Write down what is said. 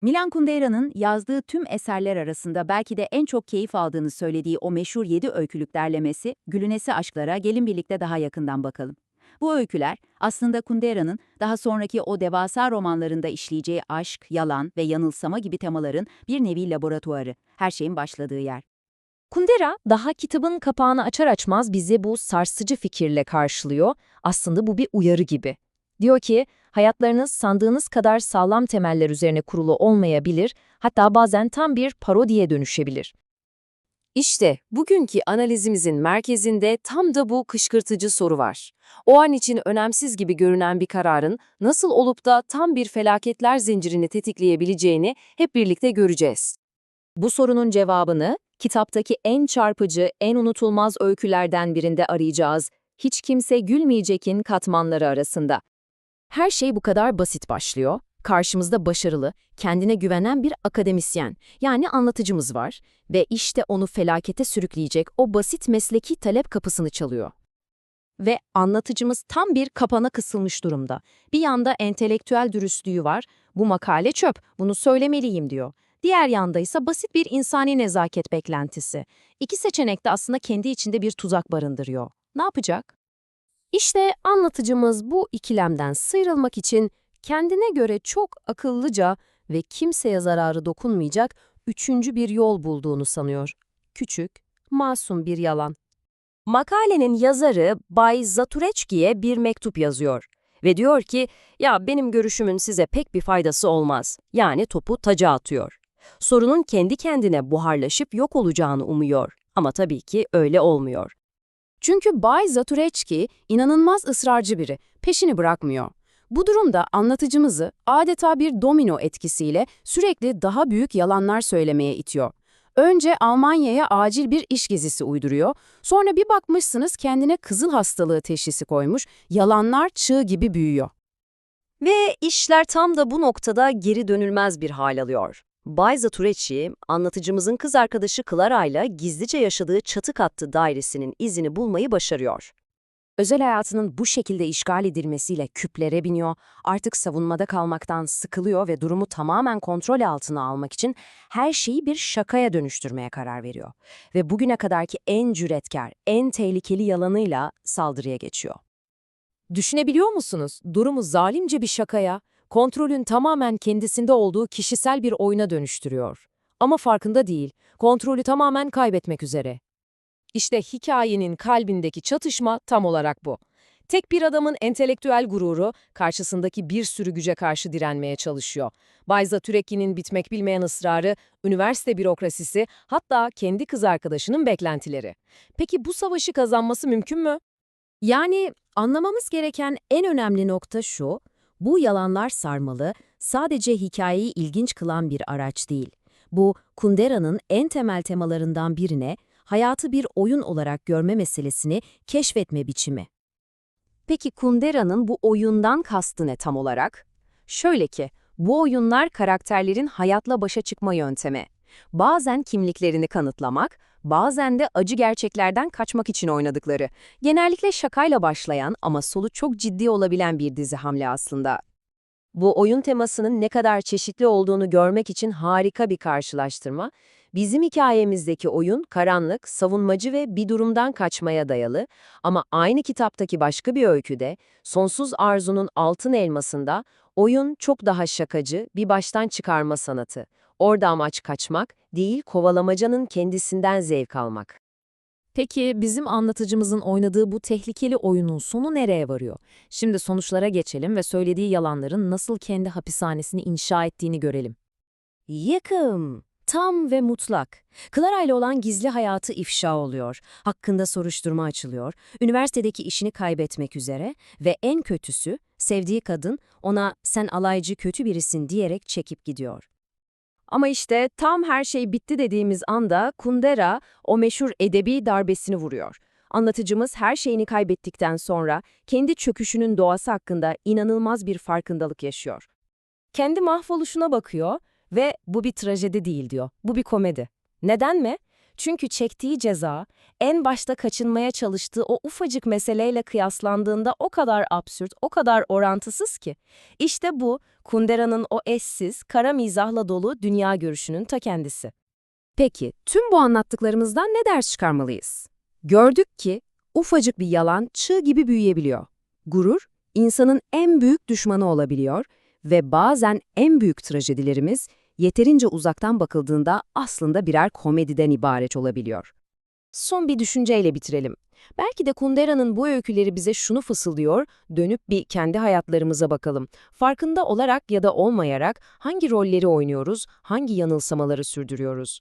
Milan Kundera'nın yazdığı tüm eserler arasında belki de en çok keyif aldığını söylediği o meşhur 7 öykülük derlemesi, Gülünesi Aşklara gelin birlikte daha yakından bakalım. Bu öyküler, aslında Kundera'nın daha sonraki o devasa romanlarında işleyeceği aşk, yalan ve yanılsama gibi temaların bir nevi laboratuvarı, her şeyin başladığı yer. Kundera daha kitabın kapağını açar açmaz bizi bu sarsıcı fikirle karşılıyor. Aslında bu bir uyarı gibi. Diyor ki, hayatlarınız sandığınız kadar sağlam temeller üzerine kurulu olmayabilir, hatta bazen tam bir parodiye dönüşebilir. İşte bugünkü analizimizin merkezinde tam da bu kışkırtıcı soru var. O an için önemsiz gibi görünen bir kararın nasıl olup da tam bir felaketler zincirini tetikleyebileceğini hep birlikte göreceğiz. Bu sorunun cevabını kitaptaki en çarpıcı, en unutulmaz öykülerden birinde arayacağız. Hiç kimse gülmeyecek'in katmanları arasında. Her şey bu kadar basit başlıyor. Karşımızda başarılı, kendine güvenen bir akademisyen, yani anlatıcımız var ve işte onu felakete sürükleyecek o basit mesleki talep kapısını çalıyor. Ve anlatıcımız tam bir kapana kısılmış durumda. Bir yanda entelektüel dürüstlüğü var, bu makale çöp, bunu söylemeliyim diyor. Diğer yanda ise basit bir insani nezaket beklentisi. İki seçenek de aslında kendi içinde bir tuzak barındırıyor. Ne yapacak? İşte anlatıcımız bu ikilemden sıyrılmak için kendine göre çok akıllıca ve kimseye zararı dokunmayacak üçüncü bir yol bulduğunu sanıyor. Küçük, masum bir yalan. Makalenin yazarı Bay Zatureçki'ye bir mektup yazıyor ve diyor ki, ya benim görüşümün size pek bir faydası olmaz. Yani topu taca atıyor. Sorunun kendi kendine buharlaşıp yok olacağını umuyor. Ama tabii ki öyle olmuyor. Çünkü Bay Zatureçki inanılmaz ısrarcı biri, peşini bırakmıyor. Bu durumda anlatıcımızı adeta bir domino etkisiyle sürekli daha büyük yalanlar söylemeye itiyor. Önce Almanya'ya acil bir iş gezisi uyduruyor, sonra bir bakmışsınız kendine kızıl hastalığı teşhisi koymuş, yalanlar çığ gibi büyüyor. Ve işler tam da bu noktada geri dönülmez bir hal alıyor. Bay Zaturecki, anlatıcımızın kız arkadaşı Clara'yla gizlice yaşadığı çatı katlı dairesinin izini bulmayı başarıyor. Özel hayatının bu şekilde işgal edilmesiyle küplere biniyor, artık savunmada kalmaktan sıkılıyor ve durumu tamamen kontrol altına almak için her şeyi bir şakaya dönüştürmeye karar veriyor. Ve bugüne kadarki en cüretkar, en tehlikeli yalanıyla saldırıya geçiyor. Düşünebiliyor musunuz? Durumu zalimce bir şakaya, kontrolün tamamen kendisinde olduğu kişisel bir oyuna dönüştürüyor. Ama farkında değil, kontrolü tamamen kaybetmek üzere. İşte hikayenin kalbindeki çatışma tam olarak bu. Tek bir adamın entelektüel gururu karşısındaki bir sürü güce karşı direnmeye çalışıyor. Bayza Türekki'nin bitmek bilmeyen ısrarı, üniversite bürokrasisi, hatta kendi kız arkadaşının beklentileri. Peki bu savaşı kazanması mümkün mü? Yani anlamamız gereken en önemli nokta şu, bu yalanlar sarmalı sadece hikayeyi ilginç kılan bir araç değil. Bu, Kundera'nın en temel temalarından birine, hayatı bir oyun olarak görme meselesini keşfetme biçimi. Peki Kundera'nın bu oyundan kastı ne tam olarak? Şöyle ki, bu oyunlar karakterlerin hayatla başa çıkma yöntemi. Bazen kimliklerini kanıtlamak, bazen de acı gerçeklerden kaçmak için oynadıkları. Genellikle şakayla başlayan ama sonu çok ciddi olabilen bir dizi hamle aslında. Bu oyun temasının ne kadar çeşitli olduğunu görmek için harika bir karşılaştırma. Bizim hikayemizdeki oyun karanlık, savunmacı ve bir durumdan kaçmaya dayalı ama aynı kitaptaki başka bir öyküde, Sonsuz Arzu'nun Altın Elması'nda oyun çok daha şakacı, bir baştan çıkarma sanatı. Orada amaç kaçmak değil, kovalamacanın kendisinden zevk almak. Peki bizim anlatıcımızın oynadığı bu tehlikeli oyunun sonu nereye varıyor? Şimdi sonuçlara geçelim ve söylediği yalanların nasıl kendi hapishanesini inşa ettiğini görelim. Yıkım. Tam ve mutlak. Clara ile olan gizli hayatı ifşa oluyor. Hakkında soruşturma açılıyor. Üniversitedeki işini kaybetmek üzere ve en kötüsü sevdiği kadın ona sen alaycı kötü birisin diyerek çekip gidiyor. Ama işte tam her şey bitti dediğimiz anda Kundera o meşhur edebi darbesini vuruyor. Anlatıcımız her şeyini kaybettikten sonra kendi çöküşünün doğası hakkında inanılmaz bir farkındalık yaşıyor. Kendi mahvoluşuna bakıyor ve bu bir trajedi değil diyor, bu bir komedi. Neden mi? Çünkü çektiği ceza, en başta kaçınmaya çalıştığı o ufacık meseleyle kıyaslandığında o kadar absürt, o kadar orantısız ki. İşte bu, Kundera'nın o eşsiz, kara mizahla dolu dünya görüşünün ta kendisi. Peki, tüm bu anlattıklarımızdan ne ders çıkarmalıyız? Gördük ki, ufacık bir yalan çığ gibi büyüyebiliyor. Gurur, insanın en büyük düşmanı olabiliyor ve bazen en büyük trajedilerimiz, yeterince uzaktan bakıldığında aslında birer komediden ibaret olabiliyor. Son bir düşünceyle bitirelim. Belki de Kundera'nın bu öyküleri bize şunu fısıldıyor, dönüp bir kendi hayatlarımıza bakalım. Farkında olarak ya da olmayarak hangi rolleri oynuyoruz, hangi yanılsamaları sürdürüyoruz?